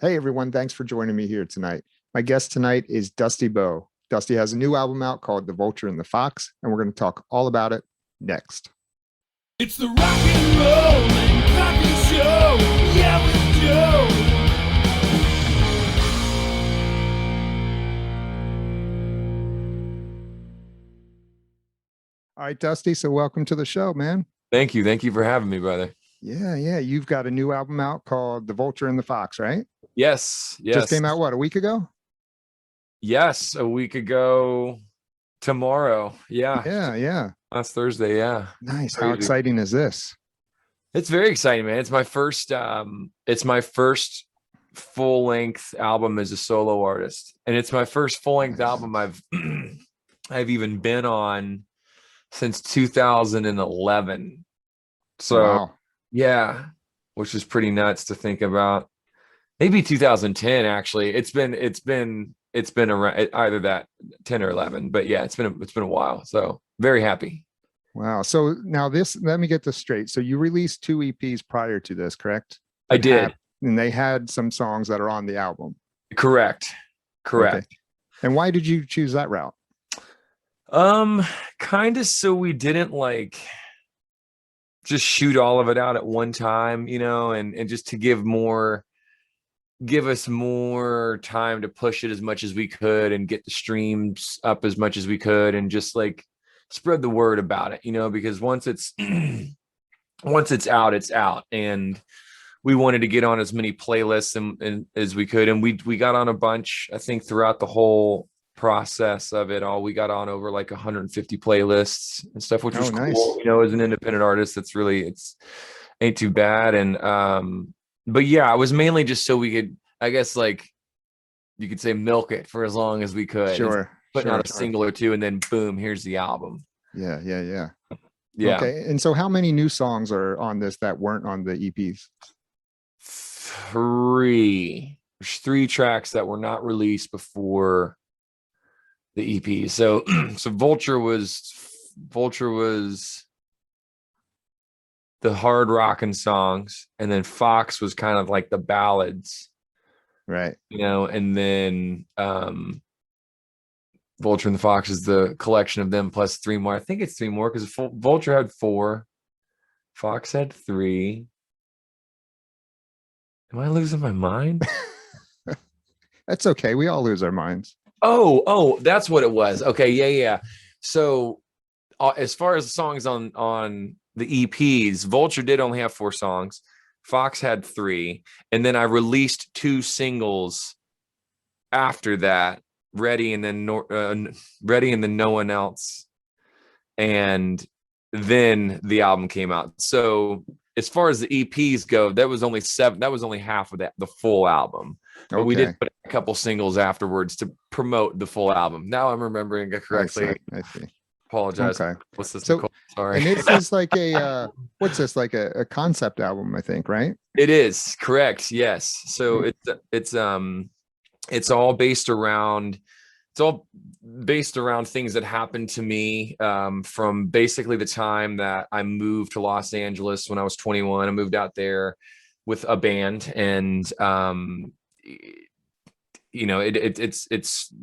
Hey everyone, thanks for joining me here tonight. My guest tonight is Dusty Bowe. Dusty has a new album out called The Vulture and the Fox, and we're going to talk all about it next. It's the rock and roll and coffee show. Yeah, with Joe. All right, Dusty, so welcome to the show, man. Thank you. Thank you for having me, brother. Yeah. You've got a new album out called The Vulture and the Fox, right? Yes. Just came out, what, a week ago? Yes, a week ago tomorrow. Yeah. Last Thursday, yeah. Nice. Crazy. How exciting is this? It's very exciting, man. It's my first full-length album as a solo artist. And it's my first full-length album I've even been on since 2011. So Wow. yeah, which is pretty nuts to think about. Maybe 2010 actually. It's been around either that 10 or 11, but yeah, it's been a while. So very happy. Wow. So now let me get this straight. So you released 2 EPs prior to this, correct? I did. And they had some songs that are on the album. Correct. Okay. And why did you choose that route? Kind of so we didn't just shoot all of it out at one time, and just to give us more time to push it as much as we could and get the streams up as much as we could and just spread the word about it, because once it's out, it's out. And we wanted to get on as many playlists and as we could. And we got on a bunch, I think, throughout the whole process of it all. We got on over 150 playlists and stuff, which was cool. Nice. As an independent artist, it's ain't too bad. And but yeah, it was mainly just so we could, I guess, you could say, milk it for as long as we could. Sure. Putting out a single or two, and then boom, here's the album. Yeah. Yeah. Okay. And so how many new songs are on this that weren't on the EPs? 3. There's 3 tracks that were not released before the EP. So Vulture was the hard rocking songs, and then Fox was kind of like the ballads, right? And then Vulture and the Fox is the collection of them plus 3 more. I think it's 3 more because Vulture had 4, Fox had 3. Am I losing my mind? That's okay. We all lose our minds. Oh, that's what it was. Okay, yeah. So as far as the songs on the EPs, Vulture did only have 4 songs. Fox had 3, and then I released 2 singles after that, Ready and then No One Else, and then the album came out. So as far as the EPs go, that was only 7. That was only half of the full album. But we did put a couple singles afterwards to promote the full album. Now I'm remembering it correctly. I see. Apologize. Okay. What's this? So, sorry. And this is like what's this, like a concept album, I think, right? It is, correct. Yes. So it's all based around things that happened to me from basically the time that I moved to Los Angeles when I was 21. I moved out there with a band, and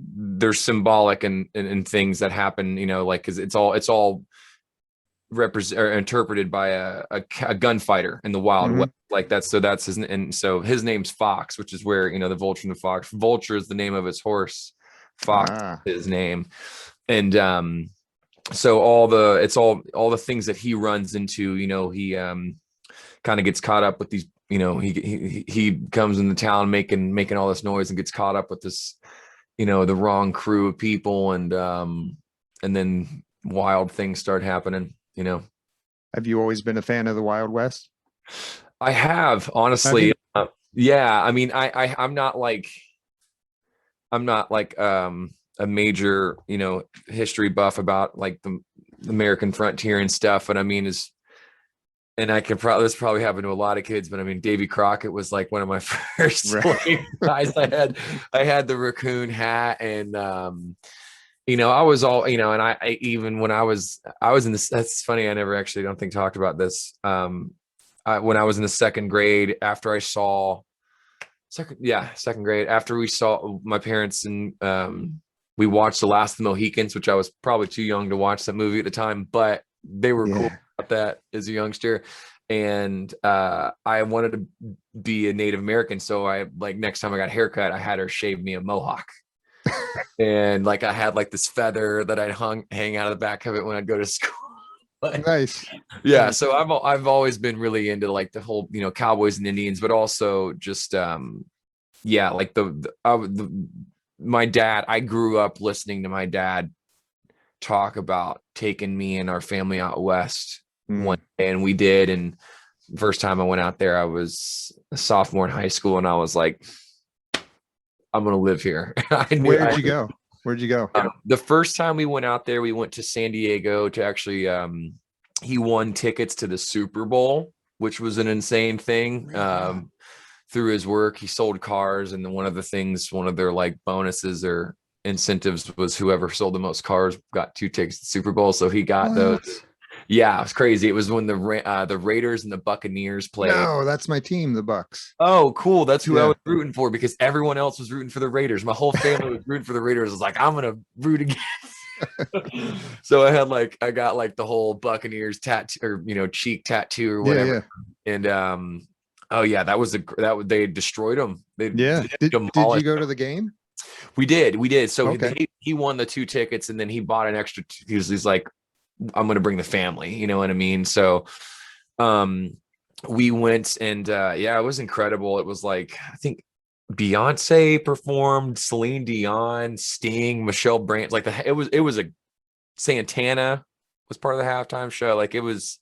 there's symbolic and things that happen, because it's all interpreted by a gunfighter in the Wild West, like that. So that's so his name's Fox, which is where the Vulture and the Fox. Vulture is the name of his horse. Fox is his name. And so all the things that he runs into, he kind of gets caught up with these, he comes in the town making all this noise and gets caught up with this, the wrong crew of people, and then wild things start happening. Have you always been a fan of the Wild West? I have, honestly. Yeah. I mean, I'm not like a major, history buff about the American frontier and stuff. But I mean, and I can this probably happened to a lot of kids, but I mean, Davy Crockett was one of my first guys. I had the raccoon hat, and I was all, and I even when I was in this, that's funny. I never actually don't think talked about this. When I was in the 2nd grade, after I saw second grade. After we saw my parents and we watched The Last of the Mohicans, which I was probably too young to watch that movie at the time, but they were cool Yeah. about that as a youngster. And I wanted to be a Native American, so I like next time I got a haircut, I had her shave me a mohawk. And like I had like this feather that I'd hang out of the back of it when I'd go to school. But Nice. yeah, Nice. so I've always been really into like the whole, cowboys and Indians, but also just yeah, like my dad, I grew up listening to my dad talk about taking me and our family out west one day, and we did. And first time I went out there, I was a sophomore in high school, and I was like, I'm gonna live here. Where'd you go? Where'd you go? The first time we went out there, we went to San Diego to actually he won tickets to the Super Bowl, which was an insane thing. Through his work, he sold cars, and then one of their like bonuses or incentives was whoever sold the most cars got 2 tickets to the Super Bowl. So he got those. Yeah, it was crazy. It was when the Raiders and the Buccaneers played. No, that's my team, the Bucks. Oh, cool. That's who I was rooting for, because everyone else was rooting for the Raiders. My whole family was rooting for the Raiders. I was like, I'm gonna root against. So I got like the whole Buccaneers tattoo, or cheek tattoo or whatever. Yeah. And oh yeah, they destroyed them. Did you go to the game? We did. So Okay. he won the 2 tickets, and then he bought an extra. He's like, I'm gonna bring the family. You know what I mean? So, we went, and yeah, it was incredible. It was like, I think Beyonce performed, Celine Dion, Sting, Michelle Branch. Like it was a Santana was part of the halftime show. Like it was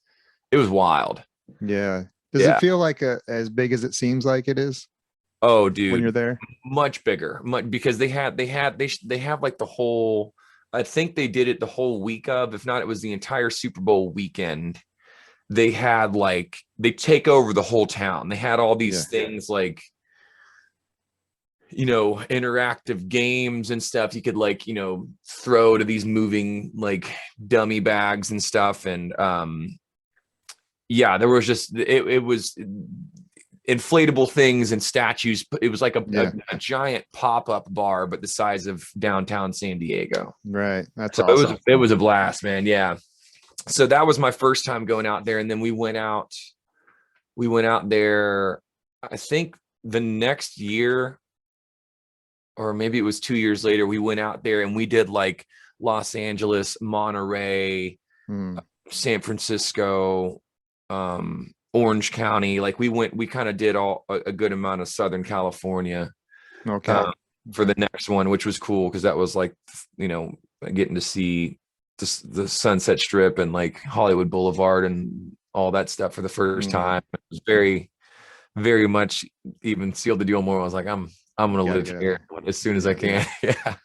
wild. Yeah. Does it feel like as big as it seems like it is? Oh, dude, when you're there, much bigger, because they have like the whole. I think they did it the whole week of, if not, it was the entire Super Bowl weekend. They had like, they take over the whole town. They had all these things like, interactive games and stuff you could like, throw to these moving like dummy bags and stuff. And yeah, there was just, it was inflatable things and statues. It was like a giant pop-up bar, but the size of downtown San Diego. Right. That's so awesome. It was a blast, man. Yeah. So that was my first time going out there. And then we went out there, I think the next year, or maybe it was 2 years later, we went out there and we did like Los Angeles, Monterey, San Francisco, Orange County. Like we kind of did a good amount of Southern California. Okay. For the next one, which was cool, because that was like, getting to see the Sunset Strip and like Hollywood Boulevard and all that stuff for the first time. It was very, very much even sealed the deal more. I was like, I'm gonna live here as soon as I can.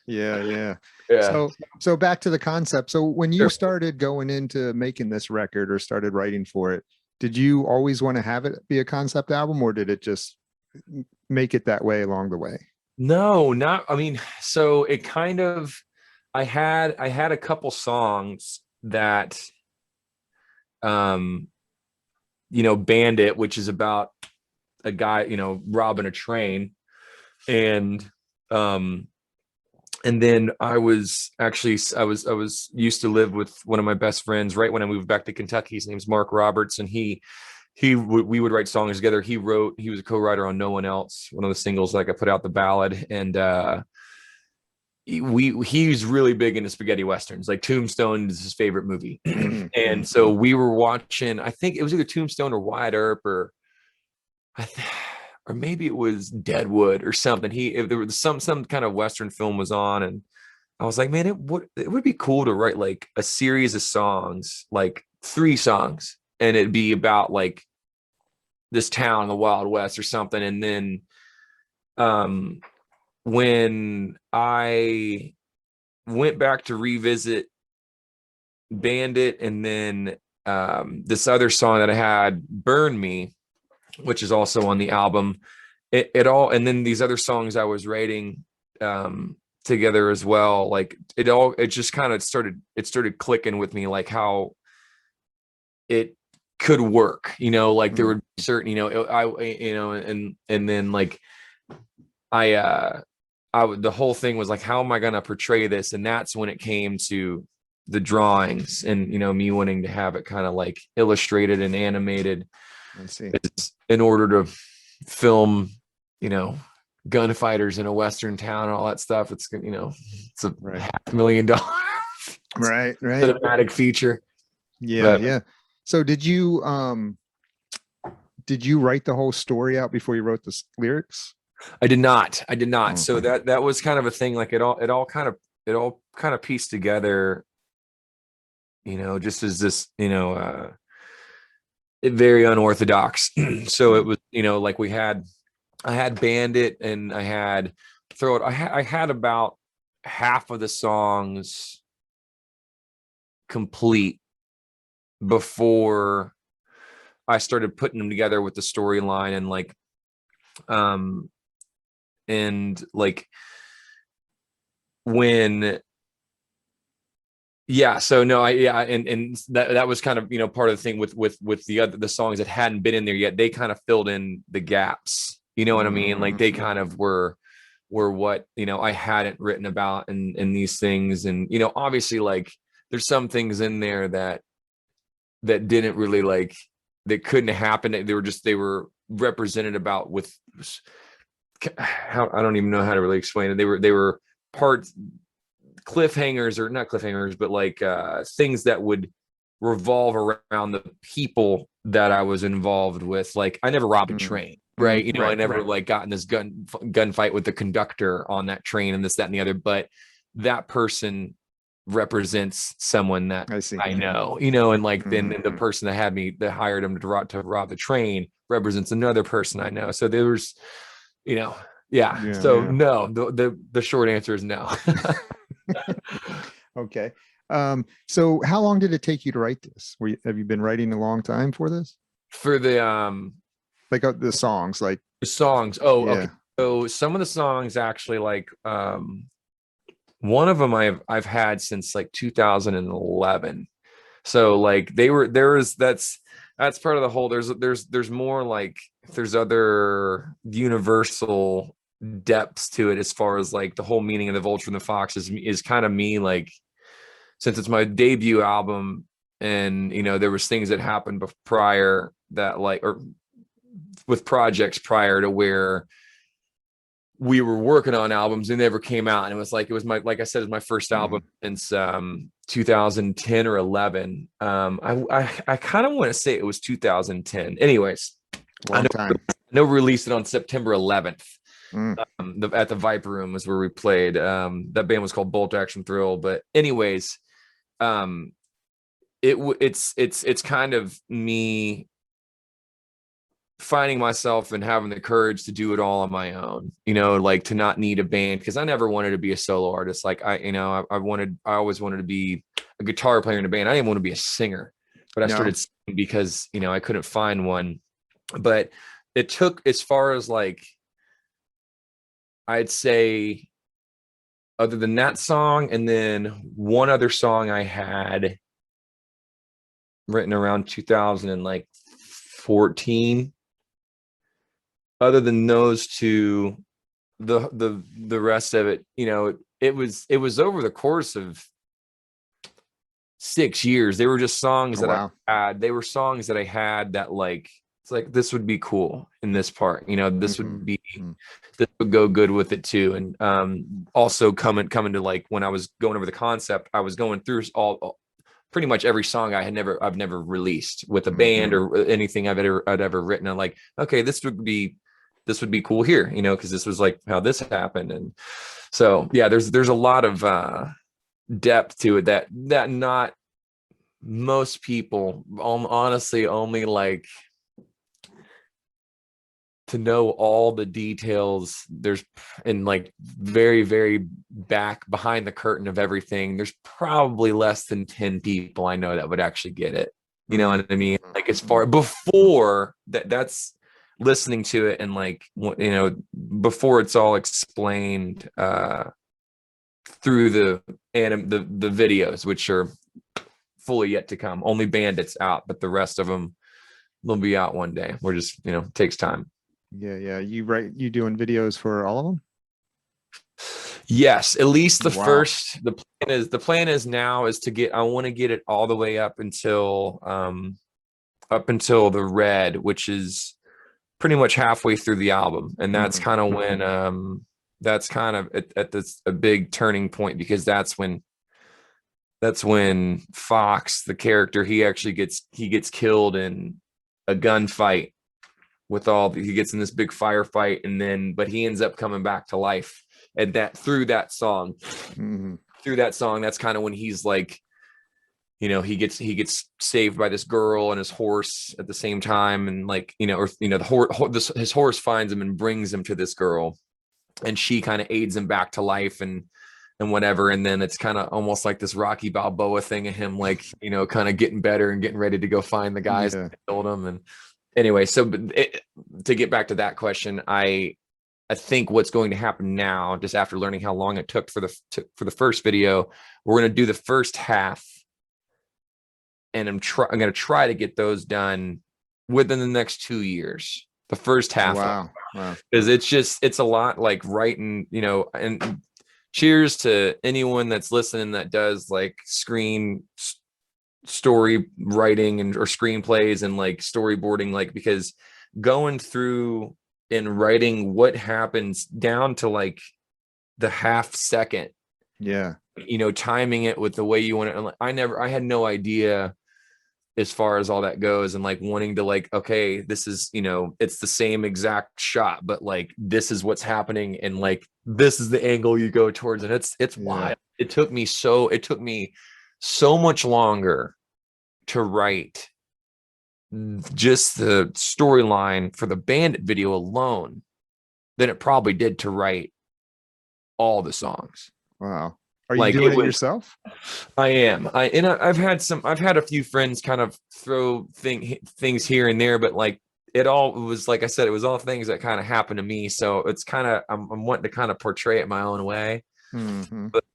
Yeah. Yeah. So back to the concept. So when you started going into making this record or started writing for it, did you always want to have it be a concept album, or did it just make it that way along the way? No, I mean, so it kind of, I had a couple songs that, Bandit, which is about a guy, robbing a train. And then I was used to live with one of my best friends right when I moved back to Kentucky. His name's Mark Roberts, and we would write songs together. He was a co-writer on No One Else, one of the singles like I put out, the ballad. And he's really big into spaghetti westerns. Like Tombstone is his favorite movie. And so we were watching, I think it was either Tombstone or Wyatt Earp, or maybe it was Deadwood or something. If there was some kind of Western film was on, and I was like, man, it would be cool to write like a series of songs, like 3 songs, and it'd be about like this town in the Wild West or something. And then when I went back to revisit Bandit, and then this other song that I had, Burn Me, which is also on the album, it all, and then these other songs I was writing together as well, like it just kind of started clicking with me, like how it could work, like there would be certain, and then like the whole thing was like, how am I going to portray this? And that's when it came to the drawings and, me wanting to have it kind of like illustrated and animated. I see. In order to film, gunfighters in a Western town and all that stuff. It's, it's a $500,000 right. cinematic feature. Yeah. Yeah. So did you write the whole story out before you wrote the lyrics? I did not. Oh. So that was kind of a thing. Like it all kind of pieced together, just as this, very unorthodox. So it was, like I had Bandit and I had Throw It. I had about half of the songs complete before I started putting them together with the storyline and like, and like when so no and that was kind of part of the thing with the songs that hadn't been in there yet. They kind of filled in the gaps, what I mean, like they kind of were what I hadn't written about and these things. And obviously like there's some things in there that didn't really like, that couldn't have happened. They were represented about with how, I don't even know how to really explain it. They were parts, cliffhangers, or not cliffhangers, but like things that would revolve around the people that I was involved with. Like I never robbed a train, right? I never like got in this gunfight with the conductor on that train and this, that, and the other. But that person represents someone that I know, and like then the person that hired him to rob the train represents another person I know. So there was, no, the short answer is no. Okay. So how long did it take you to write this? Have you been writing a long time for this? For the like the songs, like the songs. Oh, yeah. Okay. So some of the songs actually, like one of them I've had since like 2011. So like that's part of the whole. There's more like there's other universal depths to it, as far as like the whole meaning of the Vulture and the Fox is kind of me, like, since it's my debut album and there was things that happened prior that like, or with projects prior to where we were working on albums and never came out. And it was my, like I said, it was my first album since 2010 or 11. I kind of want to say it was 2010. Anyways, long time. I know we released it on September 11th. At the Viper Room was where we played. That band was called Bolt Action Thrill. But anyways, it's kind of me finding myself and having the courage to do it all on my own, like to not need a band, because I never wanted to be a solo artist. Like I always wanted to be a guitar player in a band. I didn't want to be a singer, but I started singing because I couldn't find one. But it took, as far as like, I'd say, other than that song and then one other song I had written around 2014. Other than those two, the rest of it, it was over the course of 6 years. They were just songs I had. They were songs that I had that like, it's like, this would be cool in this part, this would be, this would go good with it too. And also coming to like, when I was going over the concept, I was going through pretty much every song I've never released with a band or anything I'd ever written. I'm like, okay, this would be cool here, because this was like how this happened. And so, yeah, there's a lot of depth to it that not most people, honestly, only like to know all the details. There's, and like very, very back behind the curtain of everything, there's probably less than 10 people I know that would actually get it. You know what I mean? Like, as far before that's listening to it, and like, before it's all explained through the videos, which are fully yet to come. Only Bandit's out, but the rest of them, they'll be out one day. We're just, it takes time. Yeah. You doing videos for all of them? Yes, at least the Wow. first. The plan is now is to get. I want to get it all the way up until the red, which is pretty much halfway through the album, and that's Mhm. kind of when that's kind of at this a big turning point, because that's when Fox, the character, he gets killed in a gunfight he gets in this big firefight, and then but he ends up coming back to life, and that through that song Mhm. that's kind of when he's like, he gets saved by this girl and his horse at the same time, and like, his horse finds him and brings him to this girl, and she kind of aids him back to life and whatever, and then it's kind of almost like this Rocky Balboa thing of him, like, kind of getting better and getting ready to go find the guys Yeah. that killed him. And anyway, so to get back to that question, I think what's going to happen now, just after learning how long it took for the first video, we're going to do the first half, and I'm going to try to get those done within the next 2 years. The first half, Wow. because it's a lot, like writing, and cheers to anyone that's listening that does like story writing or screenplays and like storyboarding, like, because going through and writing what happens down to like the half second, Yeah. timing it with the way you want it. I had no idea as far as all that goes, and like wanting to like, okay, this is, it's the same exact shot, but like this is what's happening, and like this is the angle you go towards, and it's Yeah. wild. It took me so much longer to write just the storyline for the Bandit video alone than it probably did to write all the songs. Wow. Are you Like, doing it yourself? I am. I've had a few friends kind of throw things here and there, but like it was, like I said, it was all things that kind of happened to me. So it's kind of, I'm wanting to kind of portray it my own way. Mhm. But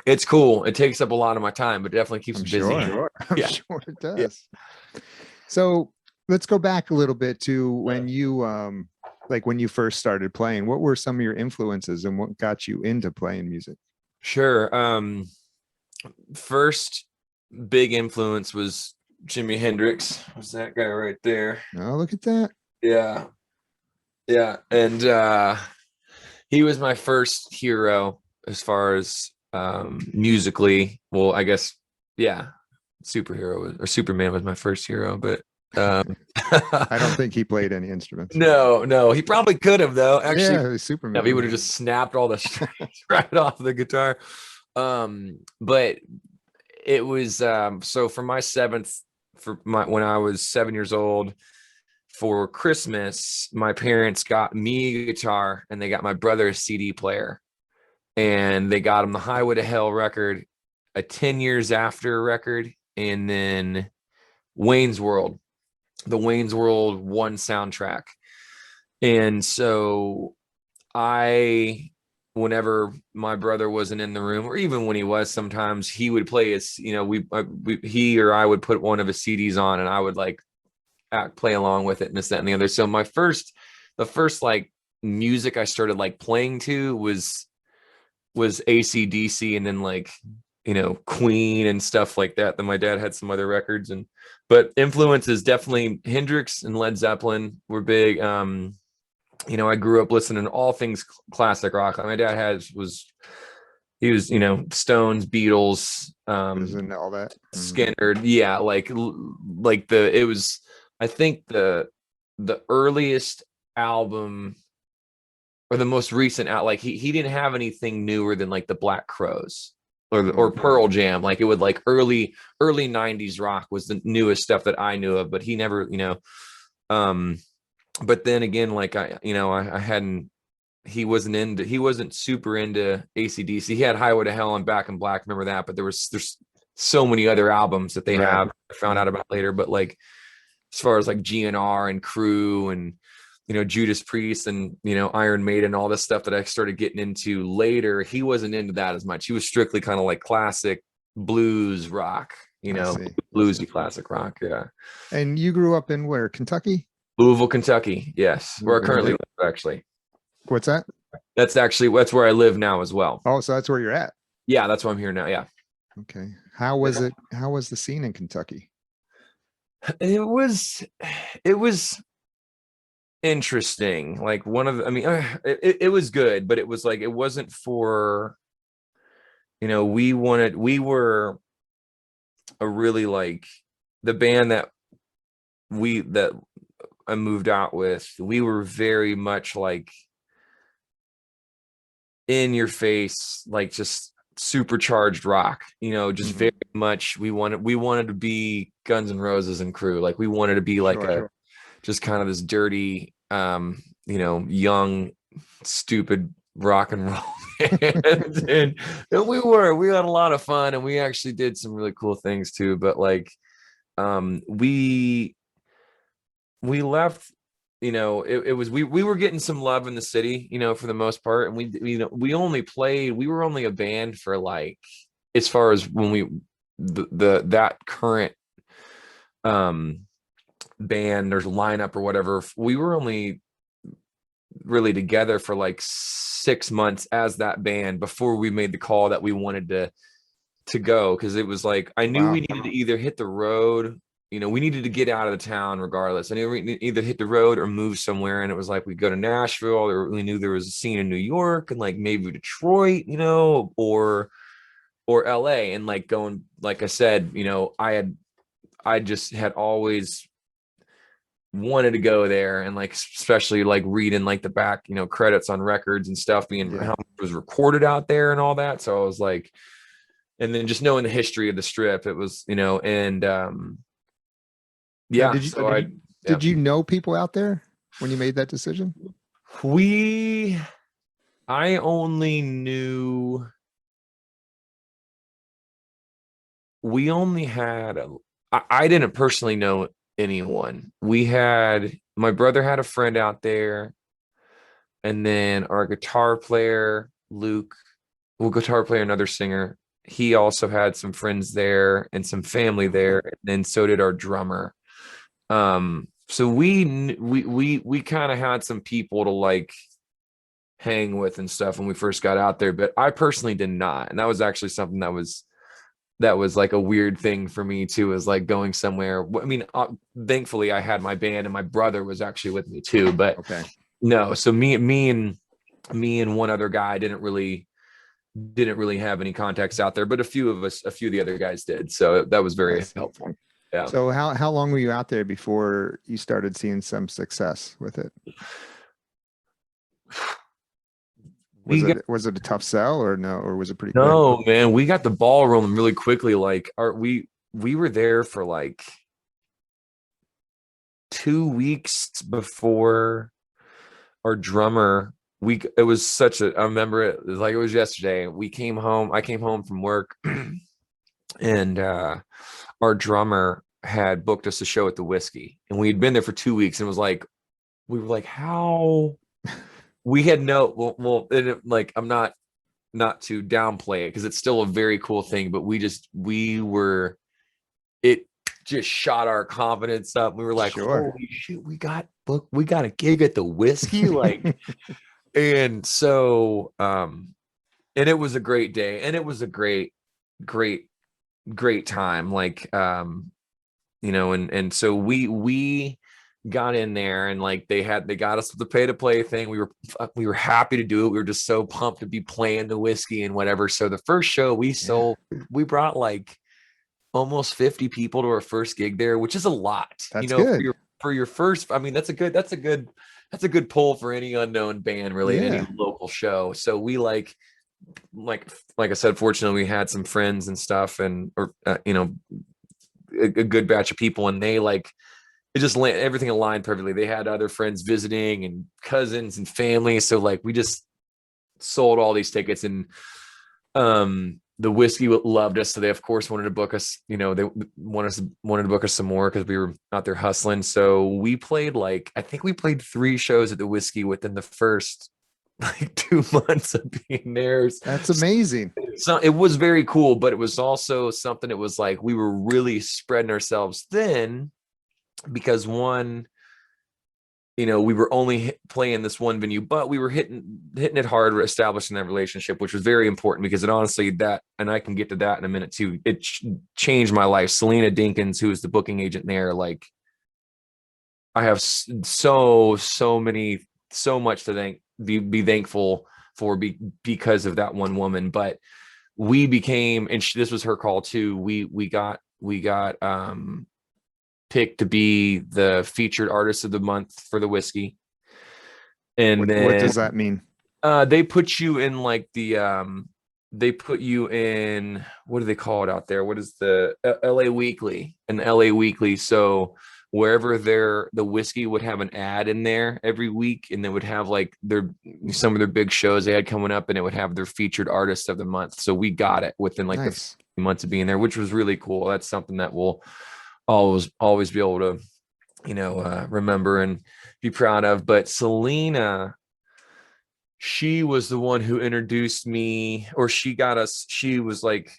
it's cool. It takes up a lot of my time, but it definitely keeps I'm me busy. sure. I'm Yeah. sure it Yeah. does. So let's go back a little bit to when you like when you first started playing. What were some of your influences and what got you into playing music? Sure. First big influence was Jimi Hendrix. Was that guy right there? Oh, look at that. Yeah. Yeah. And he was my first hero as far as musically. Well, I guess, yeah, Superman was my first hero, but I don't think he played any instruments. no, he probably could have, though. Actually, Yeah, it was Superman. he would have just snapped all the strings right off the guitar. But it was so for my when I was 7 years old, for Christmas, my parents got me a guitar and they got my brother a CD player, and they got him the Highway to Hell record, a 10 Years After record, and then Wayne's World, the Wayne's World 1 soundtrack. And so whenever my brother wasn't in the room, or even when he was, sometimes he would play his, he or I would put one of his CDs on, and I would like play along with it and this, that, and the other. So the first like music I started like playing to was AC/DC, and then like, Queen and stuff like that. Then my dad had some other records, but influences definitely Hendrix and Led Zeppelin were big. I grew up listening to all things classic rock. My dad he was, Stones, Beatles, Isn't all that? Skinner. Yeah. It was, I think the earliest album, or the most recent out, like he didn't have anything newer than like the Black Crowes or Pearl Jam. Like it would like early 90s rock was the newest stuff that I knew of, but he never, but then again, like he wasn't super into AC/DC. He had Highway to Hell and Back in Black, remember that, but there's so many other albums that they have, I found out about later. But like as far as like GNR and Crew and Judas Priest and Iron Maiden, all this stuff that I started getting into later, he wasn't into that as much. He was strictly kind of like classic blues rock, bluesy classic rock. Yeah. And you grew up in where? Kentucky? Louisville, Kentucky. Yes, where I currently live, actually. What's that? That's where I live now as well. Oh, so that's where you're at. Yeah, that's why I'm here now. Yeah. Okay. How was it? How was the scene in Kentucky? It was interesting. Like one of the, I mean, it was good, but it was like, it wasn't for, we were a really like the band that I moved out with, we were very much like in your face, like just supercharged rock, just very much we wanted to be Guns N' Roses and crew. Like we wanted to be like just kind of this dirty, young, stupid rock and roll band. and we had a lot of fun, and we actually did some really cool things too. But like, we left, it was, we were getting some love in the city, for the most part. And we were only a band for like, as far as when that current band or lineup or whatever, we were only really together for like 6 months as that band before we made the call that we wanted to go. Because it was like, I knew we needed to either hit the road, we needed to get out of the town regardless. I knew we either hit the road or move somewhere. And it was like, we go to Nashville, or we knew there was a scene in New York and like maybe Detroit, or LA. And like going, like I said, I just had always wanted to go there. And like, especially like reading like the back, credits on records and stuff, being how it was recorded out there and all that. So I was like, and then just knowing the history of the strip, it was, and yeah. Did you know people out there when you made that decision? I only knew, we only had, I didn't personally know anyone. My brother had a friend out there, and then our guitar player, Luke, guitar player, another singer, he also had some friends there and some family there. And then so did our drummer. So we kind of had some people to like hang with and stuff when we first got out there, but I personally did not. And that was actually something that was like a weird thing for me too, is like going somewhere. I mean, thankfully I had my band and my brother was actually with me too, but no. So me and one other guy didn't really have any contacts out there, but a few of the other guys did. So that was very helpful. Yeah. So how long were you out there before you started seeing some success with it? Was it a tough sell or no, or was it pretty quick? Man, we got the ball rolling really quickly. Like we were there for like 2 weeks before our drummer. I remember it like it was yesterday. I came home from work and our drummer had booked us a show at the Whiskey, and we had been there for 2 weeks, and it was like, we were like, how we had like, I'm not to downplay it because it's still a very cool thing, but it just shot our confidence up. We were like, holy shit, we got a gig at the Whiskey. Like, and so, and it was a great day, and it was a great time. Like, and so we got in there, and like they got us the pay to play thing. We were happy to do it. We were just so pumped to be playing the Whiskey and whatever. So the first show we brought like almost 50 people to our first gig there, which is a lot. That's good. For your first, I mean, that's a good pull for any unknown band, really, in any local show. So we like I said, fortunately we had some friends and stuff, and a good batch of people, and they like, it just everything aligned perfectly. They had other friends visiting and cousins and family, so like we just sold all these tickets, and the Whiskey loved us, so they of course wanted to book us. They wanted to book us some more because we were out there hustling. So we played I think we played 3 shows at the Whiskey within the first like 2 months of being there. That's amazing. So it was very cool, but it was also something, it was like we were really spreading ourselves thin, because one, we were only playing this one venue, but we were hitting it hard, establishing that relationship, which was very important because it honestly and I can get to that in a minute too. It changed my life. Selena Dinkins, who is the booking agent there, like I have so much to be thankful for because of that one woman. But we became, and this was her call too. We got picked to be the featured artist of the month for the whiskey. And what does that mean? They put you in like they put you in, what do they call it out there? What is the LA Weekly? An LA Weekly. So wherever the whiskey would have an ad in there every week, and they would have like some of their big shows they had coming up, and it would have their featured artist of the month. So we got it within like the months of being there, which was really cool. That's something that we'll always be able to, remember and be proud of. But Selena, she was the one who introduced me, or she was like,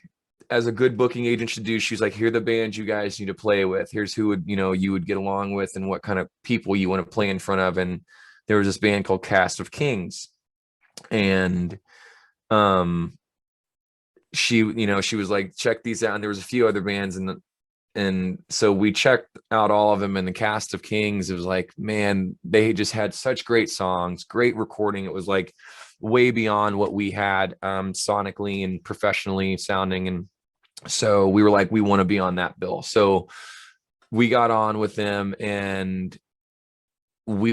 as a good booking agent should do, she's like, here are the bands you guys need to play with. Here's who you would get along with and what kind of people you want to play in front of. And there was this band called Cast of Kings. And she was like, check these out. And there was a few other bands and so we checked out all of them, and the Cast of Kings, it was like, man, they just had such great songs, great recording. It was like way beyond what we had sonically and professionally sounding. And so we were like, we want to be on that bill. So we got on with them, and we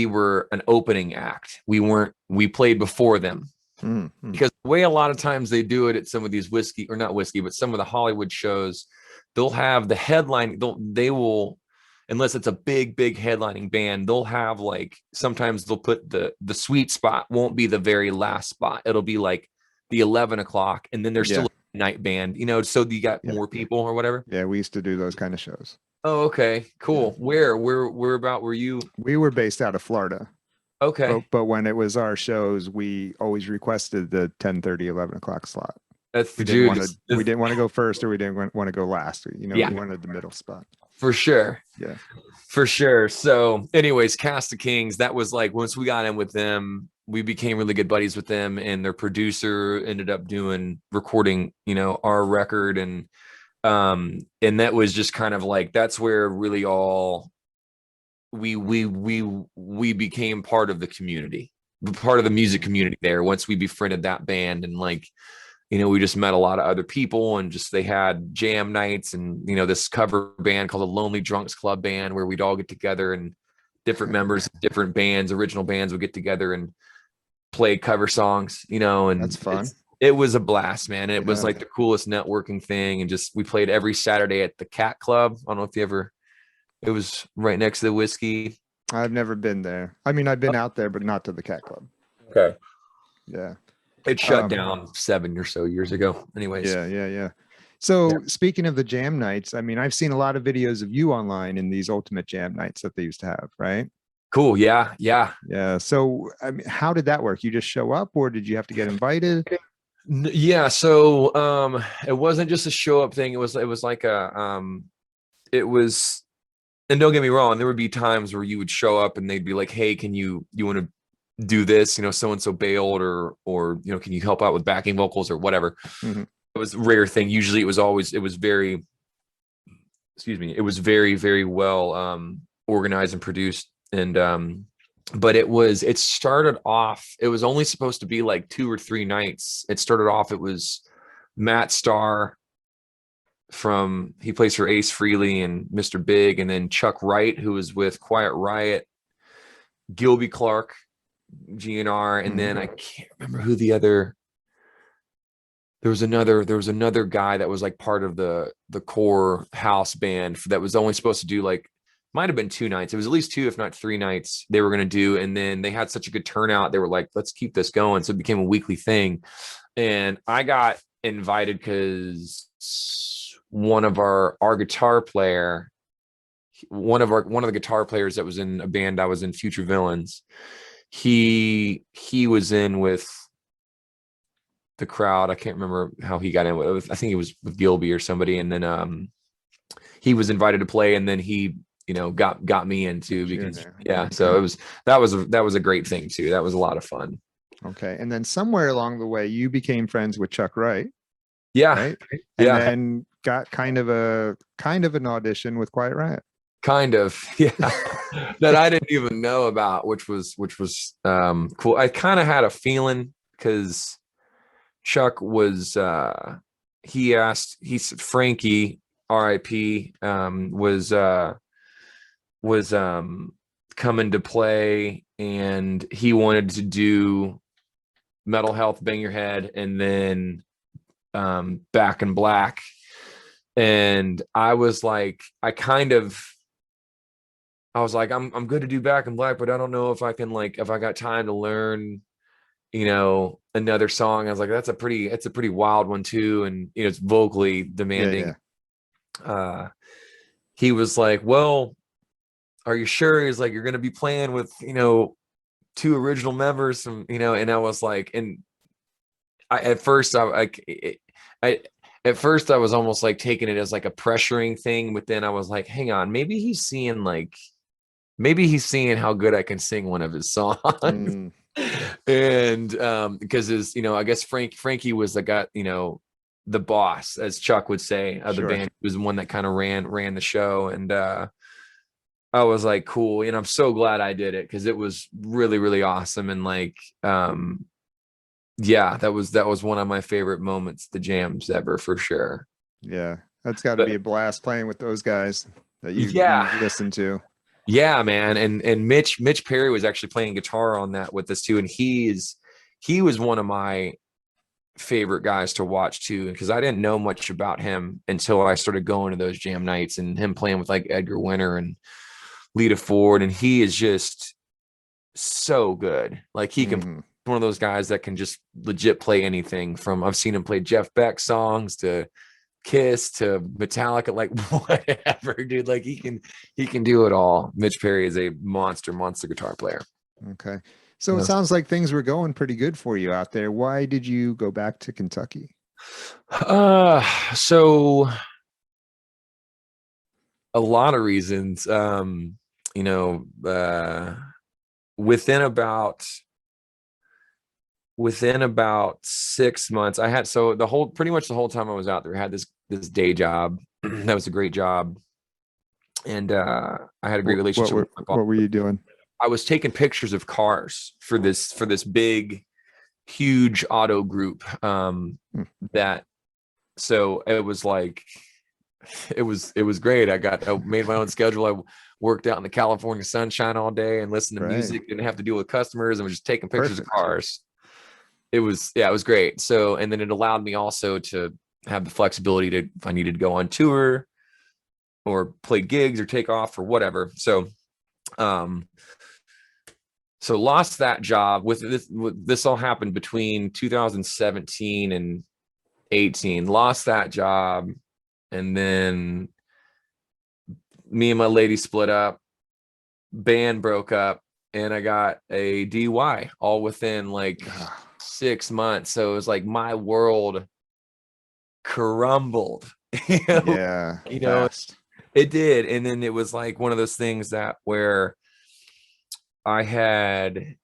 were an opening act. We played before them. Mm-hmm. Because the way a lot of times they do it at some of these but some of the Hollywood shows, they'll have the headline. They will, unless it's a big headlining band, they'll have like, sometimes they'll put the sweet spot won't be the very last spot. It'll be like the 11 o'clock, and then there's still a night band, so you got more people or whatever. Yeah, we used to do those kind of shows. Oh, okay, cool. Yeah. Where about were you? We were based out of Florida. Okay. But when it was our shows, we always requested the 10:30, 11 o'clock slot. That's we didn't want to go first, or we didn't want to go last. We wanted the middle spot. For sure. Yeah. For sure. So anyways, Cast of Kings, that was like, once we got in with them, we became really good buddies with them, and their producer ended up recording, our record. And that was just kind of like, that's where really all we became part of the community, part of the music community there. Once we befriended that band, and like, we just met a lot of other people, and just, they had jam nights, and, this cover band called the Lonely Drunks Club Band, where we'd all get together, and different members of different bands, original bands, would get together and play cover songs, and that's fun. It was a blast, man. It was like the coolest networking thing. And just, we played every Saturday at the Cat Club. I don't know if you ever, it was right next to the whiskey. I've never been there. I mean, I've been out there, but not to the Cat Club. Okay. Yeah. It shut down 7 or so years ago. Anyways. Yeah. So speaking of the jam nights, I mean, I've seen a lot of videos of you online in these ultimate jam nights that they used to have, right? Cool. Yeah. So, I mean, how did that work? You just show up, or did you have to get invited? Yeah. So, it wasn't just a show up thing. It was like and don't get me wrong, there would be times where you would show up and they'd be like, hey, you want to do this? So-and-so bailed, or, can you help out with backing vocals or whatever? Mm-hmm. It was a rare thing. Usually it was very, very well, organized and produced. And, but it started off, it was only supposed to be like 2 or 3 nights. It started off, it was Matt Starr, he plays for Ace Frehley and Mr. Big, and then Chuck Wright, who was with Quiet Riot, Gilby Clarke, GNR, and then I can't remember who the other. There was another guy that was like part of the core house band that was only supposed to do like, might have been 2 nights. It was at least 2, if not 3 nights they were going to do. And then they had such a good turnout. They were like, let's keep this going. So it became a weekly thing. And I got invited because one of our guitar player, one of the guitar players that was in a band I was in, Future Villains, he was in with the crowd. I can't remember how he got in with, I think he was with Gilby or somebody. And then he was invited to play, and then he got me into, Sure, because yeah. so that was a great thing too. That was a lot of fun. Okay. And then somewhere along the way, you became friends with Chuck Wright, Yeah. right? And Yeah. then got kind of an audition with Quiet Riot. Kind of. Yeah. That I didn't even know about, which was cool. I kind of had a feeling, because Chuck was he said Frankie, RIP, was coming to play, and he wanted to do Metal Health, Bang Your Head, and then Back in Black. And I was like, I'm good to do Back in Black, but I don't know if I got time to learn, another song. I was like, it's a pretty wild one too, and it's vocally demanding. He was like, well, are you sure? He's like, you're gonna be playing with two original members from, and I was like, and at first I was almost like taking it as like a pressuring thing, but then I was like, hang on, maybe he's seeing how good I can sing one of his songs. Mm. And because I guess Frankie was the guy, the boss, as Chuck would say, of the Sure. band. He was the one that kind of ran the show. And I was like, cool. And I'm so glad I did it, because it was really, really awesome. And like, yeah, that was one of my favorite moments, the jams ever, for sure. Yeah. That's got to be a blast playing with those guys that you listen to. Yeah, man. And Mitch Perry was actually playing guitar on that with us too. And he was one of my favorite guys to watch too, because I didn't know much about him until I started going to those jam nights, and him playing with like Edgar Winter and Lita Ford. And he is just so good. Like, he can one of those guys that can just legit play anything, from I've seen him play Jeff Beck songs to Kiss to Metallica, like whatever, dude. Like, he can do it all. Mitch Perry is a monster guitar player. Okay. So it sounds like things were going pretty good for you out there. Why did you go back to Kentucky? So a lot of reasons. Within about 6 months, I had, so pretty much the whole time I was out there, I had this day job. That was a great job. And I had a great relationship with my boss. What were you doing? I was taking pictures of cars for this big, huge auto group. So it was like, it was great. I made my own schedule. I worked out in the California sunshine all day and listened to music. Didn't have to deal with customers, and was just taking pictures of cars. It was great. So, and then it allowed me also to have the flexibility to, if I needed to go on tour or play gigs or take off or whatever. So, lost that job. This all happened between 2017 and 18. Lost that job, and then me and my lady split up. Band broke up, and I got a DUI all within like 6 months. So it was like my world crumbled. Yeah, fast. It did. And then it was like one of those things that where I had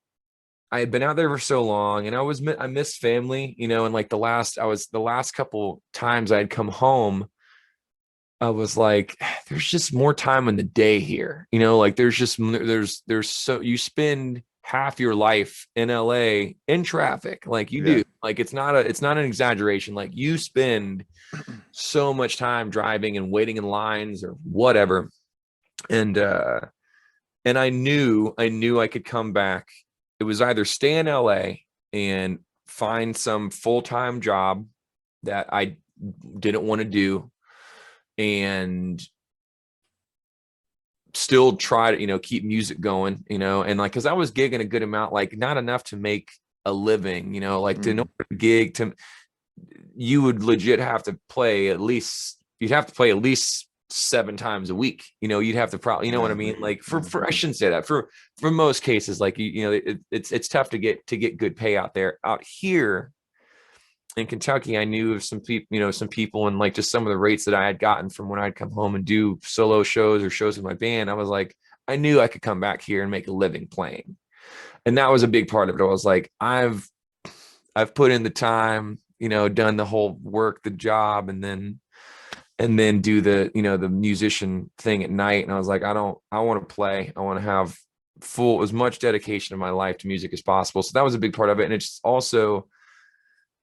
been out there for so long, and I missed family, and like the last couple times I'd come home, I was like, there's just more time in the day here, like there's so, you spend half your life in LA in traffic, like you do, like it's not an exaggeration, like you spend so much time driving and waiting in lines or whatever. And I knew I could come back. It was either stay in LA and find some full-time job that I didn't want to do, and still try to, keep music going, and like, cause I was gigging a good amount, like not enough to make a living, like to know gig, you would legit have to play at least 7 times a week, you'd have to probably, what I mean? Like for I shouldn't say that, for most cases, like, it's tough to get good pay out there. Out here, in Kentucky, I knew of some people, some people, and like just some of the rates that I had gotten from when I'd come home and do solo shows or shows with my band. I was like, I knew I could come back here and make a living playing. And that was a big part of it. I was like, I've put in the time, done the whole work, the job, and then do the, the musician thing at night. And I was like, I want to play. I want to have as much dedication of my life to music as possible. So that was a big part of it. And it's also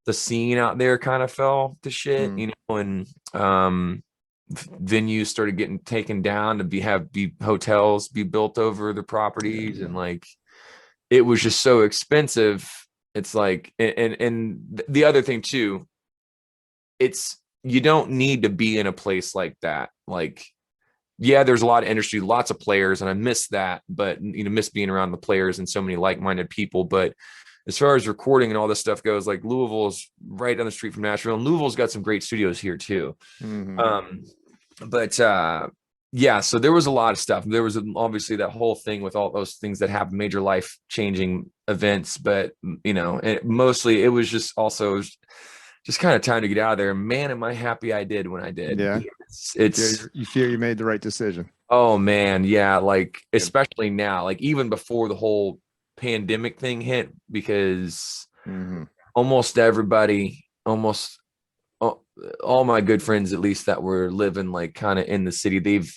the scene out there kind of fell to shit, and venues started getting taken down to be hotels be built over the properties, and like it was just so expensive. It's like, and the other thing too, you don't need to be in a place like that. Like, yeah, there's a lot of industry, lots of players, and I miss that, but miss being around the players and so many like-minded people. But as far as recording and all this stuff goes, like Louisville's right down the street from Nashville, and Louisville's got some great studios here too. Yeah, so there was a lot of stuff. There was obviously that whole thing with all those things that happen, major life changing events, but mostly it was just also just kind of time to get out of there. Man, am I happy I did when I did. Yeah. You feel you made the right decision. Oh man, yeah, like especially now, like even before the whole pandemic thing hit, because almost everybody, almost all my good friends, at least that were living like kind of in the city, they've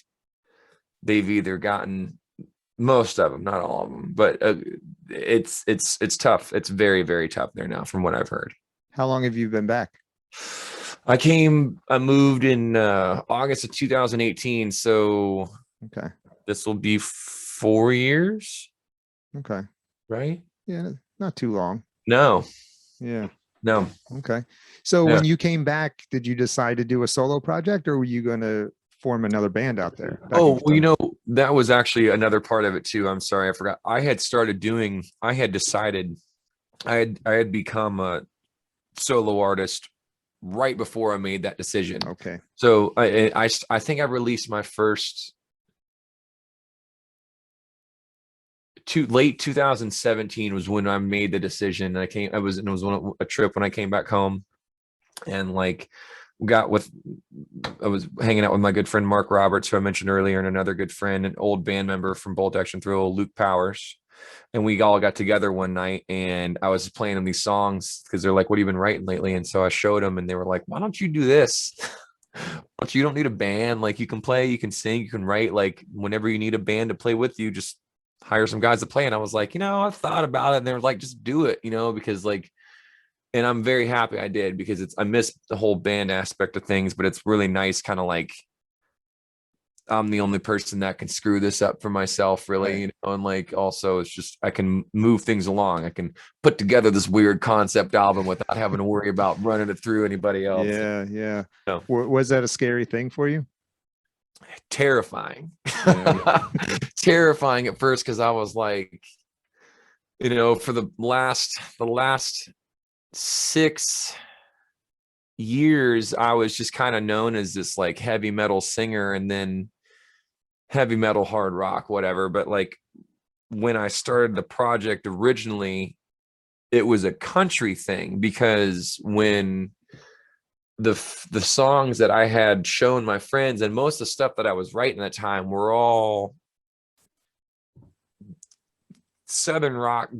either gotten, most of them, not all of them, but it's tough. It's very, very tough there now, from what I've heard. How long have you been back? I moved in August of 2018, so okay, this will be 4 years. Okay, right? Yeah, not too long. No. Yeah. No. Okay. So when you came back, did you decide to do a solo project, or were you going to form another band out there? Oh, well, that was actually another part of it too. I'm sorry, I forgot. I had decided I had become a solo artist right before I made that decision. Okay. So I think I released my first late 2017 was when I made the decision. It was a trip when I came back home, and like I was hanging out with my good friend Mark Roberts, who I mentioned earlier, and another good friend, an old band member from Bolt Action Thrill, Luke Powers. And we all got together one night, and I was playing them these songs because they're like, "What have you been writing lately?" And so I showed them, and they were like, "Why don't you do this? You don't need a band. Like, you can play, you can sing, you can write. Like, whenever you need a band to play with you, just hire some guys to play." And I was like, I've thought about it. And they were like, just do it, because like, and I'm very happy I did, because I miss the whole band aspect of things, but it's really nice, kind of like I'm the only person that can screw this up for myself, really, and like also it's just I can move things along. I can put together this weird concept album without having to worry about running it through anybody else. Yeah. Was that a scary thing for you? Terrifying. Terrifying at first, because I was like, for the last 6 years, I was just kind of known as this like heavy metal singer, and then heavy metal, hard rock, whatever. But like when I started the project originally, it was a country thing, because when the songs that I had shown my friends, and most of the stuff that I was writing at the time, were all southern rock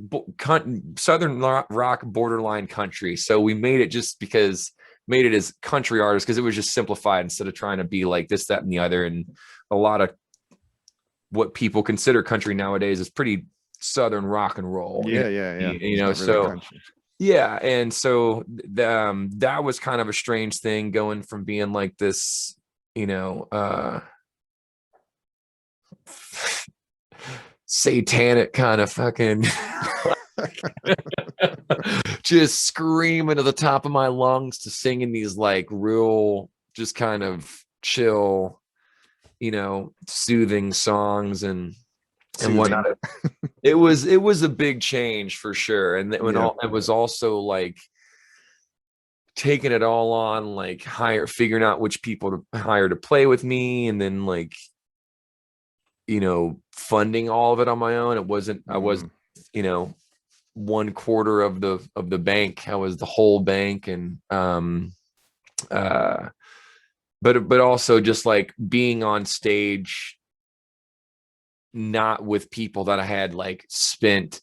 borderline country. So we made it as country artists, because it was just simplified, instead of trying to be like this, that, and the other. And a lot of what people consider country nowadays is pretty southern rock and roll. Yeah. So yeah. And so that was kind of a strange thing, going from being like this, satanic kind of fucking just screaming at the top of my lungs, to singing these like real, just kind of chill, soothing songs and whatnot. It was a big change for sure. And it was also like taking it all on, like figuring out which people to hire to play with me, and then like funding all of it on my own. I wasn't 1/4 of the bank. I was the whole bank. And but also just like being on stage, not with people that I had like spent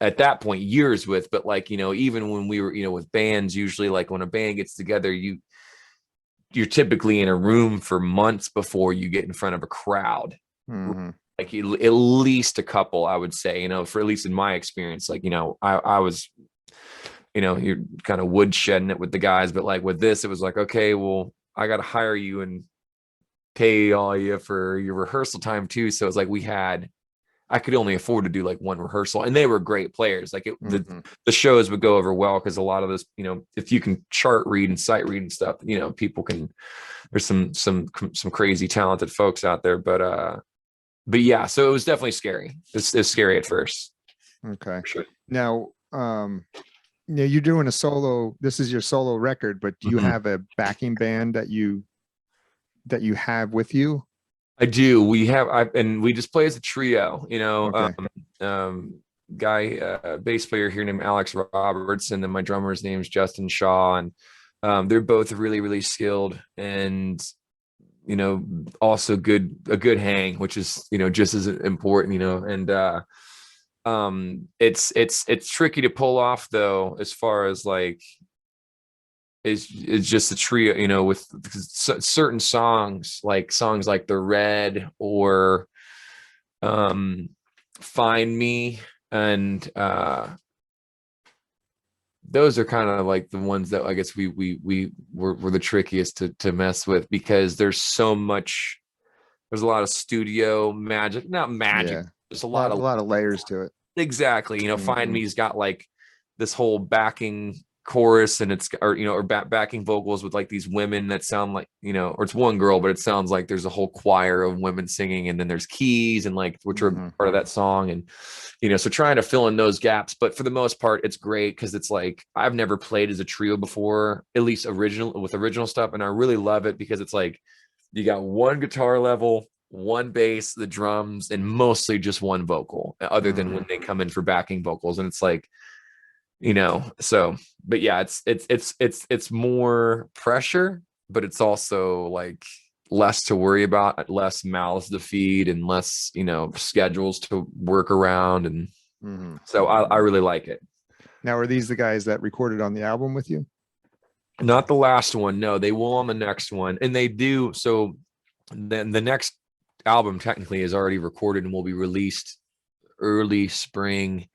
at that point years with, but like, even when we were, with bands, usually like when a band gets together, you're typically in a room for months before you get in front of a crowd. Like at least a couple, I would say, for at least in my experience, like, I was, you're kind of woodshedding it with the guys, but like with this, it was like, okay, well, I got to hire you and pay all you for your rehearsal time too. So it's like I could only afford to do like one rehearsal, and they were great players. Like the shows would go over well because a lot of this, if you can chart read and sight read and stuff, people can. There's some crazy talented folks out there, but yeah. So it was definitely scary. It's scary at first. Okay. Sure. Now, you're doing a solo. This is your solo record, but do you have a backing band that you have with you? I do. And we just play as a trio, Okay. Bass player here named Alex Robertson, and my drummer's name's Justin Shaw. And they're both really, really skilled and, also a good hang, which is, just as important, and it's tricky to pull off though, as far as like, it's just a trio, with certain songs like The Red or Find Me, and those are kind of like the ones that I guess we were the trickiest to mess with, because there's a lot of studio magic, not magic, Yeah. there's A lot of layers to it. exactly. Find Me's got like this whole backing chorus, and or backing vocals with like these women that sound like, or it's one girl, but it sounds like there's a whole choir of women singing, and then there's keys and like, which are part of that song. And so trying to fill in those gaps, but for the most part it's great, because it's like I've never played as a trio before, at least original stuff, and I really love it because it's like you got one guitar level, one bass, the drums, and mostly just one vocal, other than when they come in for backing vocals. And it's like, so, but yeah, it's more pressure, but it's also like less to worry about, less mouths to feed, and less, schedules to work around. And so I really like it. Now, are these the guys that recorded on the album with you? Not the last one. No, they will on the next one. And they do. So then the next album technically is already recorded and will be released early spring.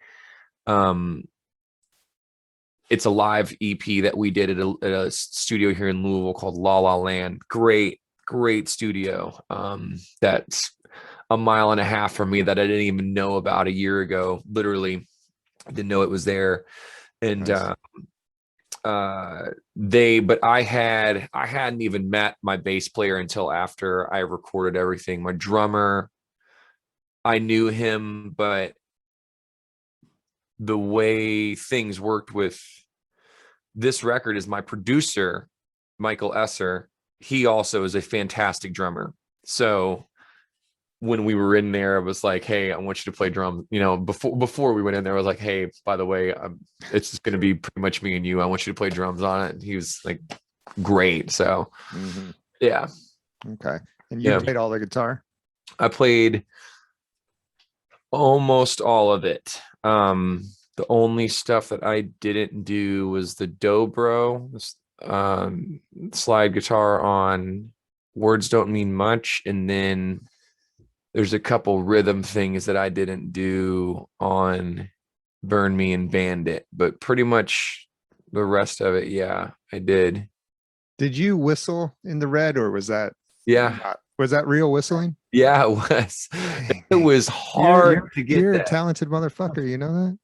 It's a live EP that we did at a studio here in Louisville called La La Land. Great studio. That's a mile and a half from me, that I didn't even know about a year ago. Literally didn't know it was there. And Nice. but I hadn't even met my bass player until after I recorded everything. My drummer, I knew him, but the way things worked with this record is my producer, Michael Esser, he also is a fantastic drummer. So when we were in there, I was like, hey, I want you to play drums. Before we went in there, I was like, hey, by the way, it's just going to be pretty much me and you. I want you to play drums on it. And he was like, great. So yeah. Okay. And you played all the guitar? I played almost all of it. The only stuff that I didn't do was the dobro, slide guitar on Words Don't Mean Much, and then there's a couple rhythm things that I didn't do on Burn Me and Bandit, but pretty much the rest of it, yeah, I did. Did you whistle in the Red, or was that real whistling? Yeah, it was. Dang, it was hard to get. You're that. a talented motherfucker, you know that?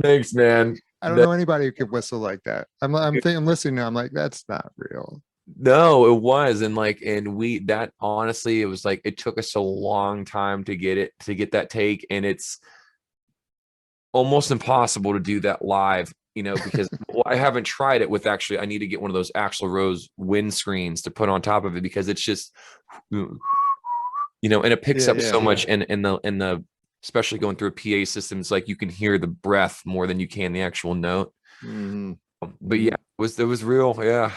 Thanks, man. I don't know anybody who could whistle like that. I'm listening now. I'm like, that's not real. No, it was. And that honestly, it was like, it took us a long time to get that take. And it's almost impossible to do that live, because I haven't tried it with I need to get one of those Axl Rose windscreens to put on top of it, because it's just, and it picks up so much in the especially going through a PA system. It's like you can hear the breath more than you can the actual note. Mhm. But yeah, it was real. Yeah.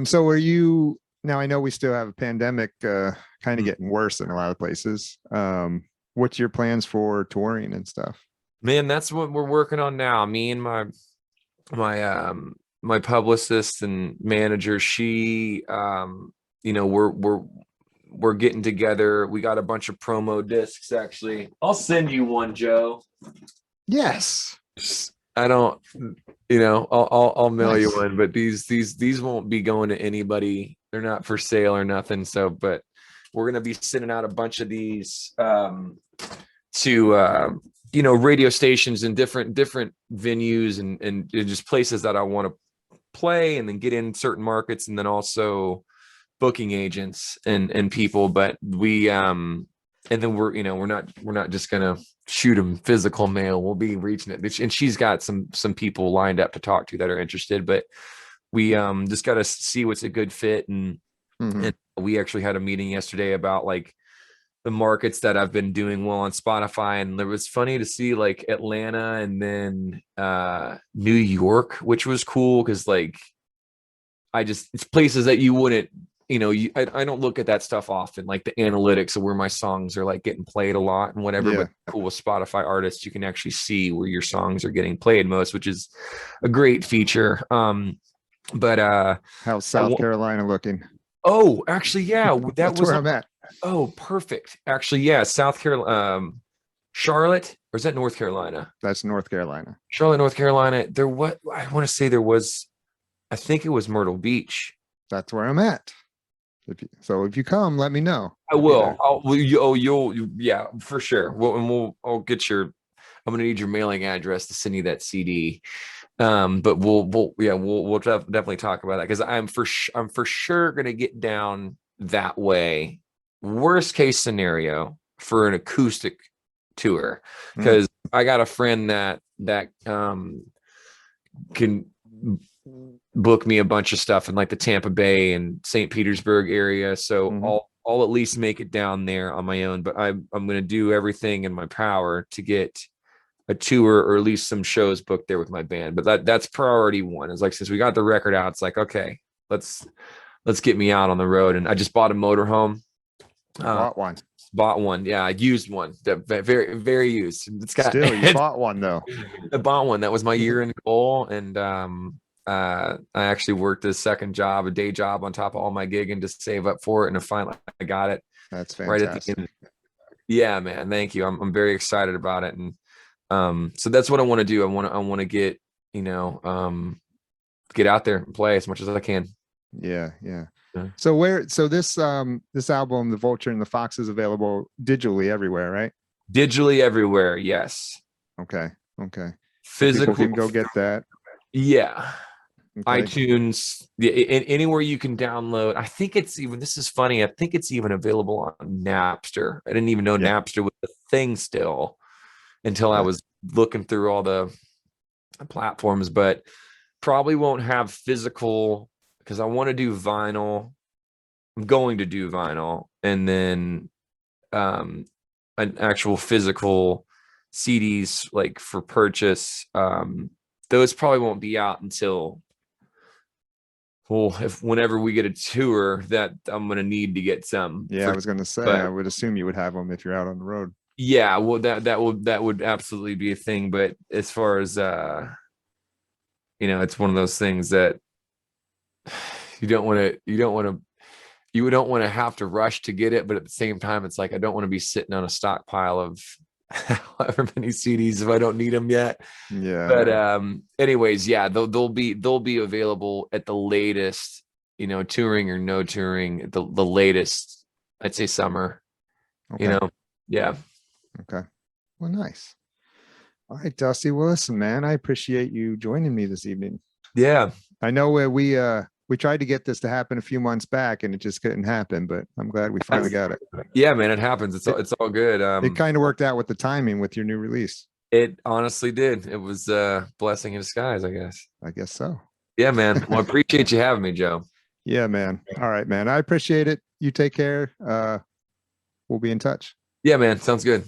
So are you now? I know we still have a pandemic, kind of Mm. getting worse in a lot of places. What's your plans for touring and stuff? Man, that's what we're working on now. Me and my publicist and manager, she we're getting together. We got a bunch of promo discs actually. I'll send you one, Joe. Yes. I don't, I'll mail you Nice. one, but these won't be going to anybody. They're not for sale or nothing. So, but we're gonna be sending out a bunch of these to radio stations and different venues and just places that I want to play and then get in certain markets, and then also booking agents and people. But we and then we're not just gonna shoot them physical mail. We'll be reaching it, and she's got some people lined up to talk to that are interested, but we just got to see what's a good fit. And we actually had a meeting yesterday about like the markets that I've been doing well on Spotify, and it was funny to see like Atlanta and then New York, which was cool because like it's places that you wouldn't, I don't look at that stuff often, like the analytics of where my songs are like getting played a lot and whatever. Yeah. But cool with Spotify artists, you can actually see where your songs are getting played most, which is a great feature. But How's South Carolina looking? oh, actually, yeah, that That's was where I'm at. Oh, perfect. Actually, yeah, South Carolina, Charlotte, or is that North Carolina? That's North Carolina. Charlotte, North Carolina. I want to say I think it was Myrtle Beach. That's where I'm at. If you come, let me know. I will. Yeah, for sure. I'll get I'm gonna need your mailing address to send you that CD. But we'll definitely talk about that because I'm for sure gonna get down that way. Worst case scenario for an acoustic tour, because I got a friend that can book me a bunch of stuff in like the Tampa Bay and St. Petersburg area. So I'll at least make it down there on my own, but I'm going to do everything in my power to get a tour or at least some shows booked there with my band. But that's priority one. It's like, since we got the record out, it's like, okay, let's get me out on the road. And I just bought a motorhome. Bought one. Yeah, I used one. Very, very used. It's got you bought one though. I bought one. That was my year-end goal. And I actually worked a day job on top of all my gigging to save up for it. And finally I got it. That's fantastic. Right at the end. Yeah, man. Thank you. I'm very excited about it. And so that's what I want to do. I want to get, get out there and play as much as I can. Yeah. So this album, The Vulture and the Fox, is available digitally everywhere, right? Digitally everywhere, yes. Okay. Physical, people can go get that. Yeah. Okay. iTunes, anywhere you can download. I think this is funny, I think it's even available on Napster. I didn't even know Napster was a thing still until I was looking through all the platforms, but probably won't have physical because I want to do vinyl. I'm going to do vinyl, and then an actual physical CDs like for purchase. Those probably won't be out until whenever we get a tour that I'm gonna need to get some. I was gonna say, I would assume you would have them if you're out on the road. Yeah, well, that would absolutely be a thing. But as far as it's one of those things that you don't want to have to rush to get it, but at the same time, it's like I don't want to be sitting on a stockpile of however many CDs if I don't need them yet. Yeah. But anyways, yeah, they'll be available at the latest, touring or no touring, the latest, I'd say summer. Okay. Yeah. Okay. Well, nice. All right, Dusty. Well, listen, man, I appreciate you joining me this evening. Yeah. I know we tried to get this to happen a few months back and it just couldn't happen, but I'm glad we finally got it. Yeah, man, it happens. It's all good. It kind of worked out with the timing with your new release. It honestly did. It was a blessing in disguise, I guess. I guess so. Yeah, man. Well, I appreciate you having me, Joe. Yeah, man. All right, man. I appreciate it. You take care. we'll be in touch. Yeah, man. Sounds good.